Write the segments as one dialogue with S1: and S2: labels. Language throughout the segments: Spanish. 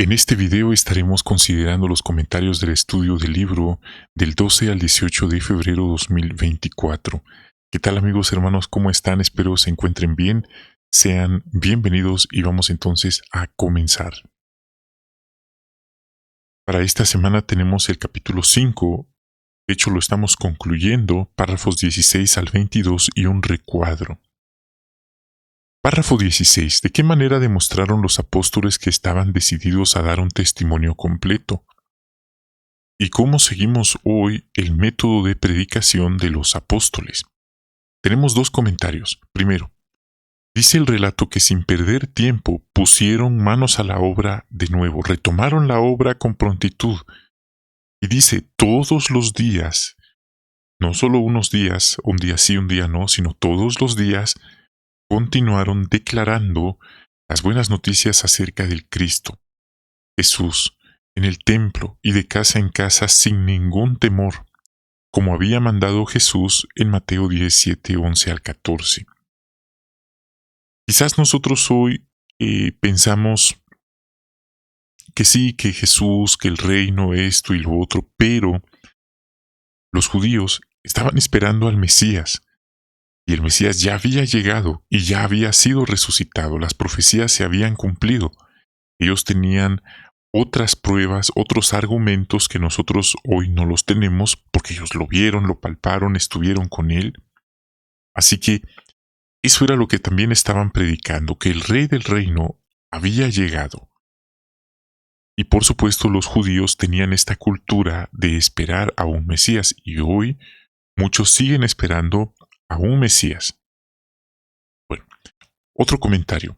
S1: En este video estaremos considerando los comentarios del estudio del libro del 12 al 18 de febrero 2024. ¿Qué tal amigos, hermanos? ¿Cómo están? Espero se encuentren bien. Sean bienvenidos y vamos entonces a comenzar. Para esta semana tenemos el capítulo 5. De hecho, lo estamos concluyendo, párrafos 16 al 22 y un recuadro. Párrafo 16. ¿De qué manera demostraron los apóstoles que estaban decididos a dar un testimonio completo? ¿Y cómo seguimos hoy el método de predicación de los apóstoles? Tenemos dos comentarios. Primero, dice el relato que sin perder tiempo pusieron manos a la obra de nuevo, retomaron la obra con prontitud. Y dice, todos los días, no solo unos días, un día sí, un día no, sino todos los días, continuaron declarando las buenas noticias acerca del Cristo, Jesús, en el templo y de casa en casa sin ningún temor, como había mandado Jesús en Mateo 17, 11 al 14. Quizás nosotros hoy pensamos que sí, que Jesús, que el reino, esto y lo otro, pero los judíos estaban esperando al Mesías, y el Mesías ya había llegado y ya había sido resucitado, las profecías se habían cumplido. Ellos tenían otras pruebas, otros argumentos que nosotros hoy no los tenemos porque ellos lo vieron, lo palparon, estuvieron con él. Así que eso era lo que también estaban predicando, que el rey del reino había llegado. Y por supuesto los judíos tenían esta cultura de esperar a un Mesías y hoy muchos siguen esperando a un Mesías. Bueno, otro comentario.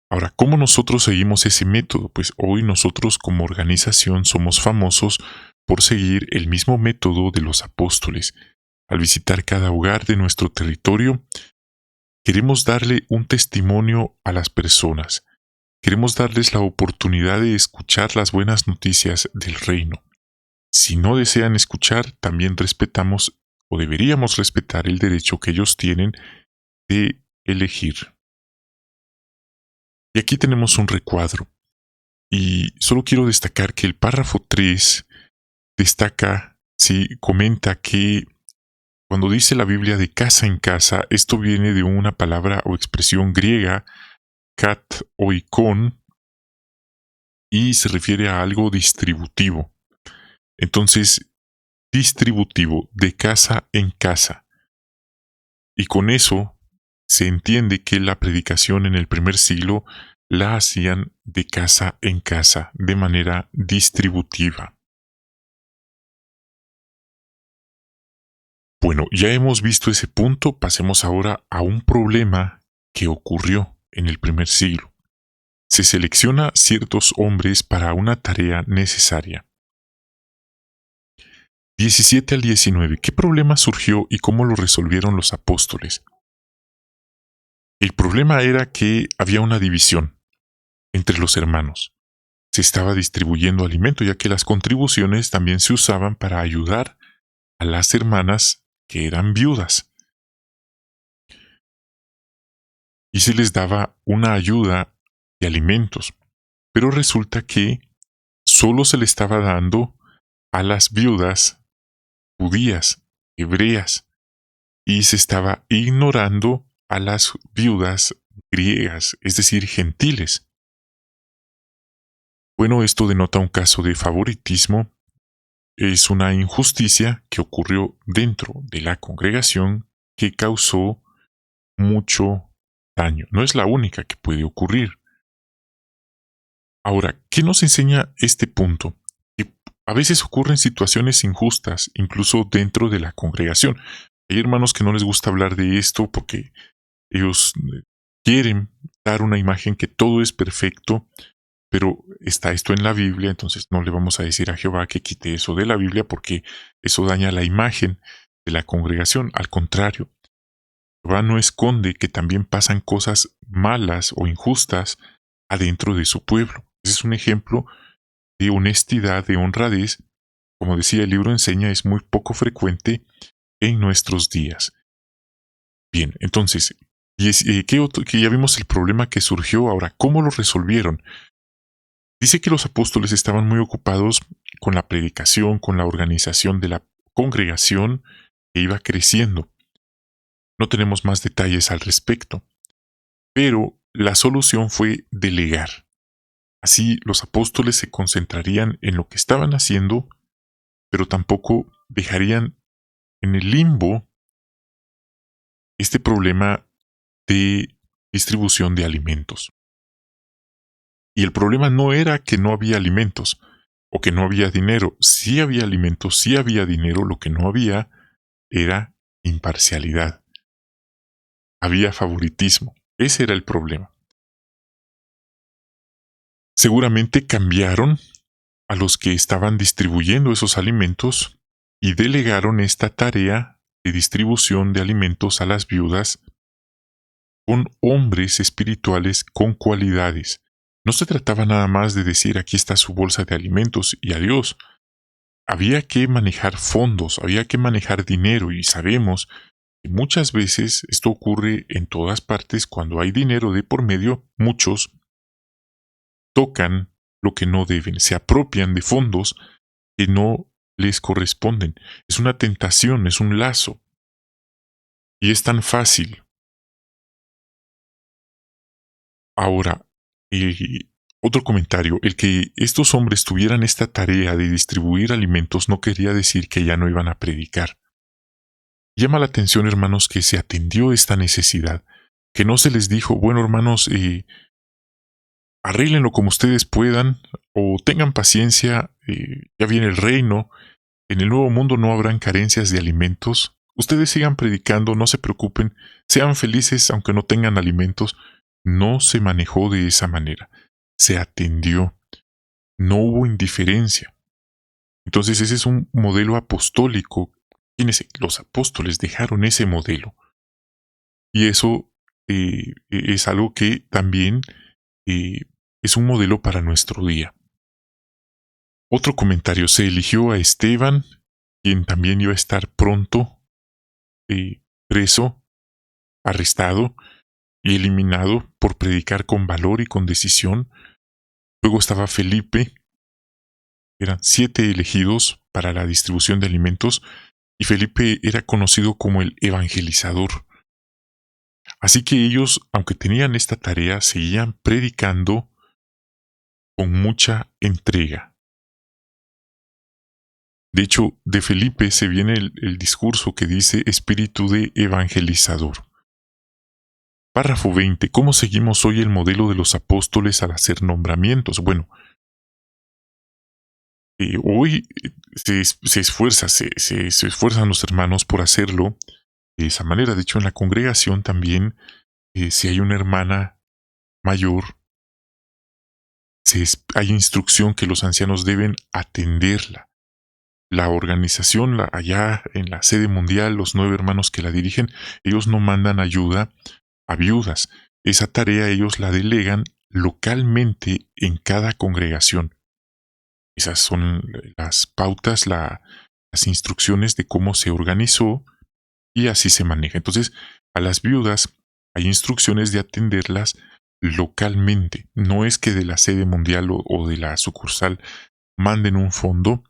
S1: Ahora, ¿cómo nosotros seguimos ese método? Pues hoy nosotros como organización somos famosos por seguir el mismo método de los apóstoles. Al visitar cada hogar de nuestro territorio, queremos darle un testimonio a las personas. Queremos darles la oportunidad de escuchar las buenas noticias del reino. Si no desean escuchar, también respetamos o deberíamos respetar el derecho que ellos tienen de elegir. Y aquí tenemos un recuadro. Y solo quiero destacar que el párrafo 3 destaca, comenta que cuando dice la Biblia de casa en casa, esto viene de una palabra o expresión griega, kat o ikon, y se refiere a algo distributivo. Entonces, distributivo, de casa en casa. Y con eso se entiende que la predicación en el primer siglo la hacían de casa en casa, de manera distributiva. Bueno, ya hemos visto ese punto, pasemos ahora a un problema que ocurrió en el primer siglo. Se selecciona ciertos hombres para una tarea necesaria. 17 al 19. ¿Qué problema surgió y cómo lo resolvieron los apóstoles? El problema era que había una división entre los hermanos. Se estaba distribuyendo alimento, ya que las contribuciones también se usaban para ayudar a las hermanas que eran viudas. Y se les daba una ayuda de alimentos. Pero resulta que solo se le estaba dando a las viudas judías, hebreas, y se estaba ignorando a las viudas griegas, es decir, gentiles. Bueno, esto denota un caso de favoritismo, es una injusticia que ocurrió dentro de la congregación que causó mucho daño. No es la única que puede ocurrir. Ahora, ¿qué nos enseña este punto? Que a veces ocurren situaciones injustas, incluso dentro de la congregación. Hay hermanos que no les gusta hablar de esto porque ellos quieren dar una imagen que todo es perfecto, pero está esto en la Biblia, entonces no le vamos a decir a Jehová que quite eso de la Biblia porque eso daña la imagen de la congregación. Al contrario, Jehová no esconde que también pasan cosas malas o injustas adentro de su pueblo. Ese es un ejemplo de honestidad, de honradez. Como decía el libro enseña, es muy poco frecuente en nuestros días. Bien, entonces, que ya vimos el problema que surgió. Ahora, ¿cómo lo resolvieron? Dice que los apóstoles estaban muy ocupados con la predicación, con la organización de la congregación que iba creciendo. No tenemos más detalles al respecto, pero la solución fue delegar. Así los apóstoles se concentrarían en lo que estaban haciendo, pero tampoco dejarían en el limbo este problema de distribución de alimentos. Y el problema no era que no había alimentos o que no había dinero. Sí había alimentos, sí había dinero, lo que no había era imparcialidad. Había favoritismo. Ese era el problema. Seguramente cambiaron a los que estaban distribuyendo esos alimentos y delegaron esta tarea de distribución de alimentos a las viudas con hombres espirituales con cualidades. No se trataba nada más de decir aquí está su bolsa de alimentos y adiós. Había que manejar fondos, había que manejar dinero y sabemos que muchas veces esto ocurre en todas partes cuando hay dinero de por medio, muchos tocan lo que no deben, se apropian de fondos que no les corresponden. Es una tentación, es un lazo. Y es tan fácil. Ahora, otro comentario, el que estos hombres tuvieran esta tarea de distribuir alimentos no quería decir que ya no iban a predicar. Llama la atención, hermanos, que se atendió esta necesidad, que no se les dijo, bueno, hermanos, arréglenlo como ustedes puedan, o tengan paciencia, ya viene el reino, en el nuevo mundo no habrán carencias de alimentos, ustedes sigan predicando, no se preocupen, sean felices aunque no tengan alimentos. No se manejó de esa manera, se atendió, no hubo indiferencia. Entonces ese es un modelo apostólico. Los apóstoles dejaron ese modelo. Y eso es algo que también eh, es un modelo para nuestro día. Otro comentario, se eligió a Esteban, quien también iba a estar pronto preso, arrestado y eliminado por predicar con valor y con decisión. Luego estaba Felipe, eran 7 elegidos para la distribución de alimentos, y Felipe era conocido como el evangelizador. Así que ellos, aunque tenían esta tarea, seguían predicando con mucha entrega. De hecho, de Felipe se viene el discurso que dice espíritu de evangelizador. Párrafo 20. ¿Cómo seguimos hoy el modelo de los apóstoles al hacer nombramientos? Bueno, hoy se esfuerzan los hermanos por hacerlo de esa manera. De hecho, en la congregación también, si hay una hermana mayor, hay instrucción que los ancianos deben atenderla. La organización, allá en la sede mundial, los 9 hermanos que la dirigen, ellos no mandan ayuda a viudas. Esa tarea ellos la delegan localmente en cada congregación. Esas son las pautas, las instrucciones de cómo se organizó y así se maneja. Entonces, a las viudas hay instrucciones de atenderlas localmente. No es que de la sede mundial o de la sucursal manden un fondo.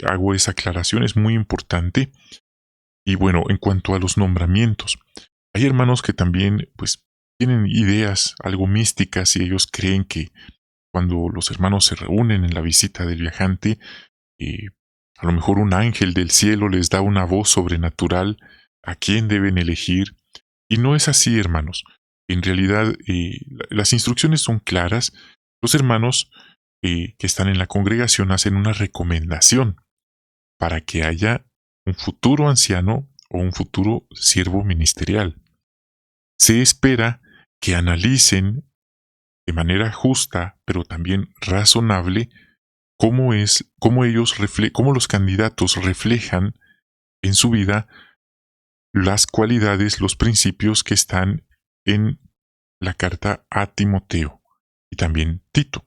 S1: Hago esa aclaración, es muy importante. Y bueno, en cuanto a los nombramientos, hay hermanos que también pues tienen ideas algo místicas y ellos creen que cuando los hermanos se reúnen en la visita del viajante, eh, a lo mejor un ángel del cielo les da una voz sobrenatural a quién deben elegir. Y no es así, hermanos. En realidad, las instrucciones son claras. Los hermanos que están en la congregación hacen una recomendación para que haya un futuro anciano o un futuro siervo ministerial. Se espera que analicen de manera justa, pero también razonable, cómo los candidatos reflejan en su vida las cualidades, los principios que están en la carta a Timoteo y también Tito.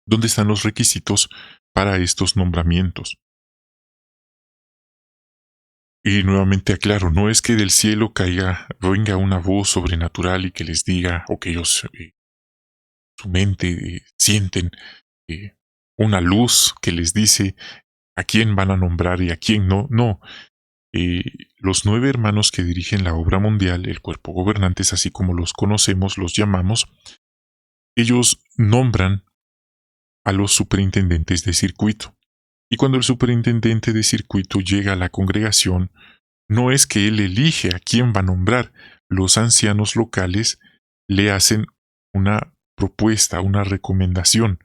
S1: ¿Dónde están los requisitos para estos nombramientos? Y nuevamente aclaro, no es que del cielo venga una voz sobrenatural y que les diga, o que ellos su mente, sienten una luz que les dice a quién van a nombrar y a quién no. No. Los 9 hermanos que dirigen la obra mundial, el cuerpo gobernante, es así como los conocemos, los llamamos, ellos nombran a los superintendentes de circuito. Y cuando el superintendente de circuito llega a la congregación, no es que él elige a quién va a nombrar. Los ancianos locales le hacen una propuesta, una recomendación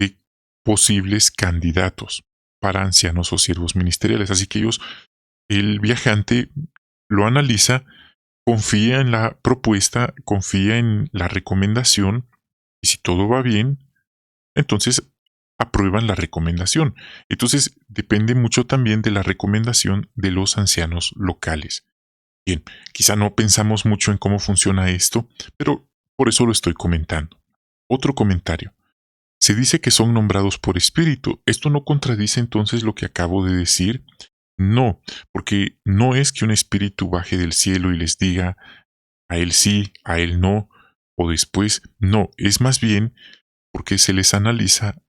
S1: de posibles candidatos para ancianos o siervos ministeriales. Así que el viajante lo analiza, confía en la propuesta, confía en la recomendación, y si todo va bien, entonces aprueban la recomendación. Entonces depende mucho también de la recomendación de los ancianos locales. Bien, quizá no pensamos mucho en cómo funciona esto, pero por eso lo estoy comentando. Otro comentario. Se dice que son nombrados por espíritu. ¿Esto no contradice entonces lo que acabo de decir? No, porque no es que un espíritu baje del cielo y les diga a él sí, a él no, o después. No, es más bien porque se les analiza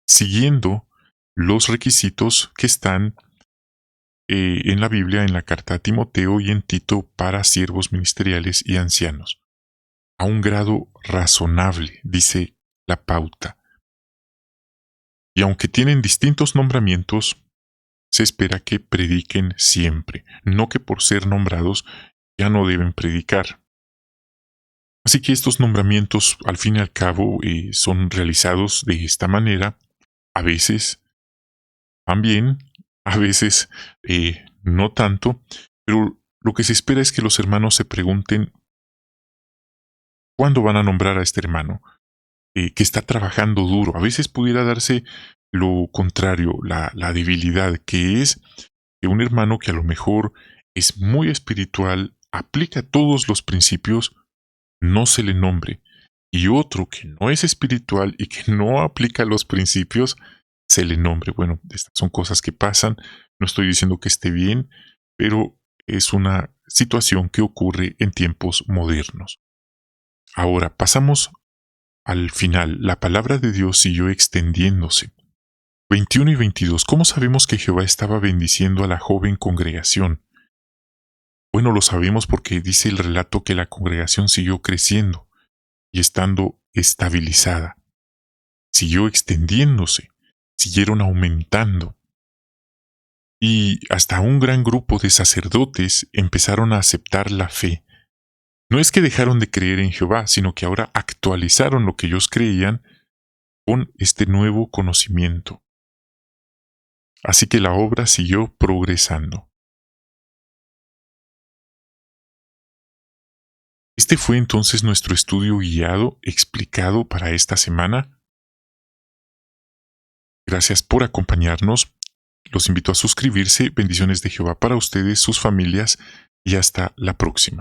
S1: siguiendo los requisitos que están en la Biblia, en la carta a Timoteo y en Tito para siervos ministeriales y ancianos. A un grado razonable, dice la pauta. Y aunque tienen distintos nombramientos, se espera que prediquen siempre, no que por ser nombrados ya no deben predicar. Así que estos nombramientos, al fin y al cabo, son realizados de esta manera. A veces van bien, a veces no tanto, pero lo que se espera es que los hermanos se pregunten cuándo van a nombrar a este hermano, que está trabajando duro. A veces pudiera darse lo contrario, la debilidad, que es que un hermano que a lo mejor es muy espiritual, aplica todos los principios, no se le nombre. Y otro que no es espiritual y que no aplica los principios, se le nombre. Bueno, estas son cosas que pasan. No estoy diciendo que esté bien, pero es una situación que ocurre en tiempos modernos. Ahora pasamos al final. La palabra de Dios siguió extendiéndose. 21 y 22. ¿Cómo sabemos que Jehová estaba bendiciendo a la joven congregación? Bueno, lo sabemos porque dice el relato que la congregación siguió creciendo y estando estabilizada. Siguió extendiéndose, siguieron aumentando. Y hasta un gran grupo de sacerdotes empezaron a aceptar la fe. No es que dejaron de creer en Jehová, sino que ahora actualizaron lo que ellos creían con este nuevo conocimiento. Así que la obra siguió progresando. Este fue entonces nuestro estudio guiado, explicado para esta semana. Gracias por acompañarnos. Los invito a suscribirse. Bendiciones de Jehová para ustedes, sus familias y hasta la próxima.